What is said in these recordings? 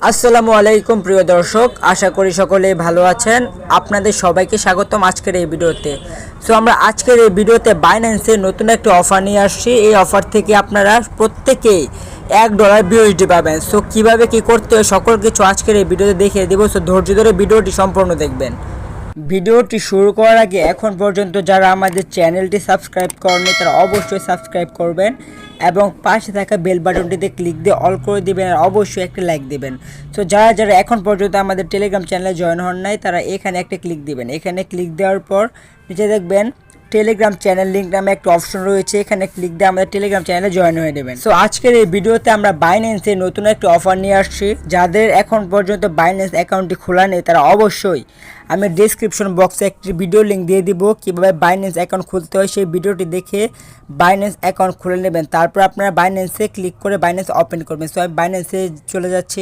আসসালামু আলাইকুম প্রিয় দর্শক, আশা করি সকলেই ভালো আছেন। আপনাদের সবাইকে স্বাগতম আজকের এই ভিডিওতে। সো আমরা আজকের এই ভিডিওতে বাইন্যান্সে নতুন একটা অফার নিয়ে আসছি। এই অফার থেকে আপনারা প্রত্যেকেই $1 বিউএসডি পাবেন। সো কীভাবে কী করতে হয় সকল কিছু আজকের এই ভিডিওতে দেখিয়ে দেবো। সো ধৈর্য ধরে ভিডিওটি সম্পূর্ণ দেখবেন। ভিডিওটি শুরু করার আগে এখন পর্যন্ত যারা আমাদের চ্যানেলটি সাবস্ক্রাইব করেনি তারা অবশ্যই সাবস্ক্রাইব করবেন এবং পাশে থাকা বেল বাটনটিতে ক্লিক দিয়ে অল করে দিবেন আর অবশ্যই একটা লাইক দিবেন। সো যারা যারা এখন পর্যন্ত আমাদের টেলিগ্রাম চ্যানেলে জয়েন হন নাই তারা এখানে একটা ক্লিক দিবেন। এখানে ক্লিক দেওয়ার পর নিচে দেখবেন টেলিগ্রাম চ্যানেল লিঙ্ক নামে একটা অপশন রয়েছে, এখানে ক্লিক দিয়ে আমাদের টেলিগ্রাম চ্যানেলে জয়েন হয়ে নেবেন। সো আজকের এই ভিডিওতে আমরা বাইন্যান্সে নতুন একটা অফার নিয়ে আসছি। যাদের এখন পর্যন্ত বাইন্যান্স অ্যাকাউন্টটি খোলা নেই তারা অবশ্যই আমি ডেসক্রিপশন বক্সে একটি ভিডিও লিঙ্ক দিয়ে দিব কীভাবে বাইন্যান্স অ্যাকাউন্ট খুলতে হয়। সেই ভিডিওটি দেখে বাইন্যান্স অ্যাকাউন্ট খুলে নেবেন। তারপর আপনারা বাইন্যান্সে ক্লিক করে বাইন্যান্স ওপেন করবেন। সো আমি বাইন্যান্সে চলে যাচ্ছি।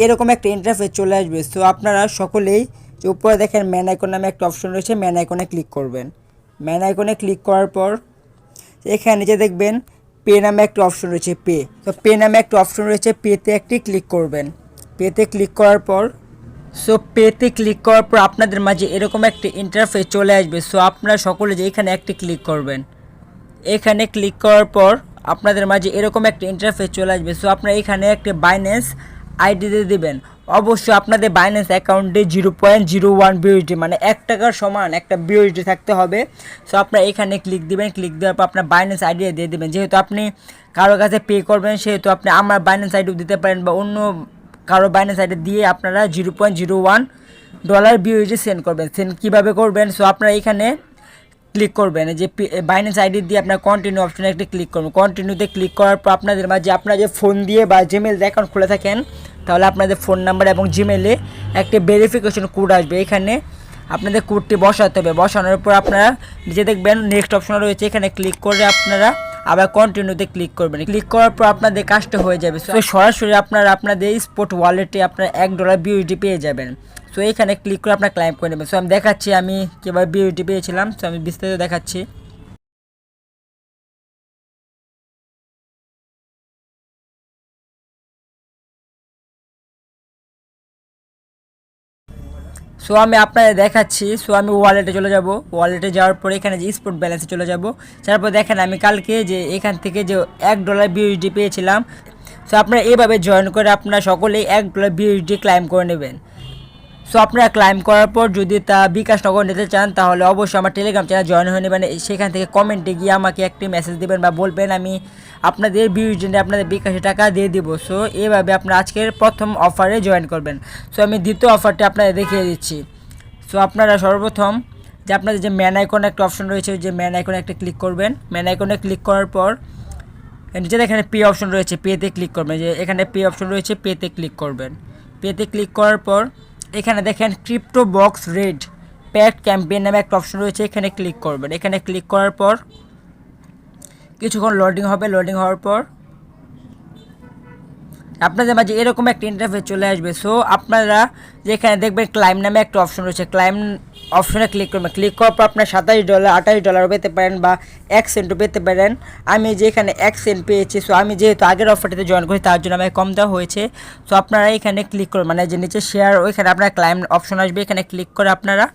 এরকম একটা ইন্টারফেস চলে আসবে। সো আপনারা সকলেই যে উপরে দেখেন ম্যান আইকন নামে একটা অপশন রয়েছে, ম্যান আইকনে ক্লিক করবেন। ম্যান আইকনে ক্লিক করার পর এখানে নিচে দেখবেন পে নামে একটা অপশন রয়েছে, পে। তো পে নামে একটা অপশন রয়েছে, পেতে একটি ক্লিক করবেন। পেতে ক্লিক করার পর পেতে ক্লিক করার পর আপনাদের মাঝে এরকম একটা ইন্টারফেস চলে আসবে। সো আপনারা সকলে যে এখানে একটি ক্লিক করবেন। এখানে ক্লিক করার পর আপনাদের মাঝে এরকম একটা ইন্টারফেস চলে আসবে। সো আপনারা এখানে একটা বাইন্যান্স আইডি দিয়ে দেবেন। অবশ্যই আপনাদের বাইন্যান্স অ্যাকাউন্টে 0.01 বিউএসডি মানে $1 সমান একটা বিউএসডি থাকতে হবে। সো আপনারা এখানে ক্লিক দিবেন। ক্লিক দেওয়ার পর আপনার বাইন্যান্স আইডি দিয়ে দেবেন। যেহেতু আপনি কারো কাছে পে করবেন সেহেতু আপনি আমার বাইন্যান্স আইডিও দিতে পারেন বা অন্য কারো বাইন্যান্স আইডি দিয়ে আপনারা $0.01 বিউএসডি সেন্ড করবেন। সেন্ড কীভাবে করবেন? সো আপনারা এখানে ক্লিক করবেন যে বাইন্যান্স আইডি দিয়ে আপনার কন্টিনিউ অপশনে একটি ক্লিক করবেন। কন্টিনিউতে ক্লিক করার পর আপনাদের মাঝে আপনারা যে ফোন দিয়ে বা জিমেল অ্যাকাউন্ট খুলে থাকেন তাহলে আপনাদের ফোন নাম্বার এবং জিমেলে একটি ভেরিফিকেশন কোড আসবে। এখানে আপনাদের কোডটি বসাতে হবে। বসানোর পর আপনারা নিচে দেখবেন নেক্সট অপশন রয়েছে, এখানে ক্লিক করে আপনারা আবার কন্টিনিউতে ক্লিক করবেন। ক্লিক করার পর আপনাদের কাজটা হয়ে যাবে। সো সরাসরি আপনারা আপনাদের স্পট ওয়ালেটে আপনারা $1 বিউএসডি পেয়ে যাবেন। সো এখানে ক্লিক করে আপনার ক্লাইম করে নেবেন। সো আমি দেখাচ্ছি আমি কীভাবে বিউএসডি পেয়েছিলাম। সো আমি বিস্তারিত দেখাচ্ছি। সো আমি আপনাদের দেখাচ্ছি। সো আমি ওয়ালেটে চলে যাব। ওয়ালেটে যাওয়ার পরে এখানে যে স্পট ব্যালেন্সে চলে যাব। তারপর দেখেন আমি কালকে যে এখান থেকে যে $1 বিউএসডি পেয়েছিলাম। সো আপনারা এইভাবে জয়েন করে আপনারা সকলেই $1 বিউএসডি ক্লাইম করে নেবেন। সো আপনারা ক্লাইম করার পর যদি তা বিকাশ নগর নিতে চান তাহলে অবশ্যই আমার টেলিগ্রাম চ্যানেল জয়েন হয়ে নেবেন। সেখান থেকে কমেন্টে গিয়ে আমাকে একটি মেসেজ দেবেন বা বলবেন আমি আপনাদের বিউএসডি আপনাদের বিকাশে টাকা দিয়ে দিব। সো এইভাবে আপনারা আজকের প্রথম অফারে জয়েন করবেন। সো আমি দ্বিতীয় অফারটি আপনাদের দেখিয়ে দিচ্ছি। সো আপনারা সর্বপ্রথম যে আপনাদের যে ম্যান আইকনে একটা অপশন রয়েছে, যে ম্যান আইকনে একটা ক্লিক করবেন। ম্যান আইকনে ক্লিক করার পর নিচে এখানে পে অপশন রয়েছে, পেতে ক্লিক করবেন। যে এখানে পে অপশন রয়েছে, পেতে ক্লিক করবেন। পেতে ক্লিক করার পর এখানে দেখেন crypto box red pad campaign নামে একটা অপশন রয়েছে, এখানে ক্লিক করবেন। এখানে ক্লিক করার পর কিছুক্ষণ লোডিং হবে। লোডিং হওয়ার পর আপনাদের মাঝে এরকম একটা ইন্টারফেস চলে আসবে। সো আপনারা যেখানে দেখবেন ক্লাইম নামে একটা অপশন রয়েছে, ক্লাইম অপশনে ক্লিক করবেন। ক্লিক করার পর আপনার $27 $28 পেতে পারেন বা 1 সেন্টও পেতে পারেন। আমি যেখানে 1 সেন্ট পেয়েছি। সো আমি যেহেতু আগের অফারটিতে জয়েন করি তার জন্য আমাকে কম দেওয়া হয়েছে। সো আপনারা এখানে ক্লিক করবেন, মানে যে নিচে শেয়ার ওইখানে আপনার ক্লাইম অপশন আসবে, এখানে ক্লিক করে আপনারা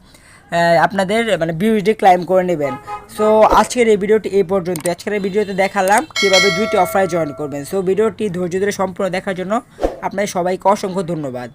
আপনাদের মানে বিউএসডি ক্লাইম করে নেবেন। সো আজকের এই ভিডিওটি এই পর্যন্ত। আজকের এই ভিডিওতে দেখালাম কীভাবে 2টি অফারে জয়েন করবেন। সো ভিডিওটি ধৈর্য ধরে সম্পূর্ণ দেখার জন্য আপনাদের সবাইকে অসংখ্য ধন্যবাদ।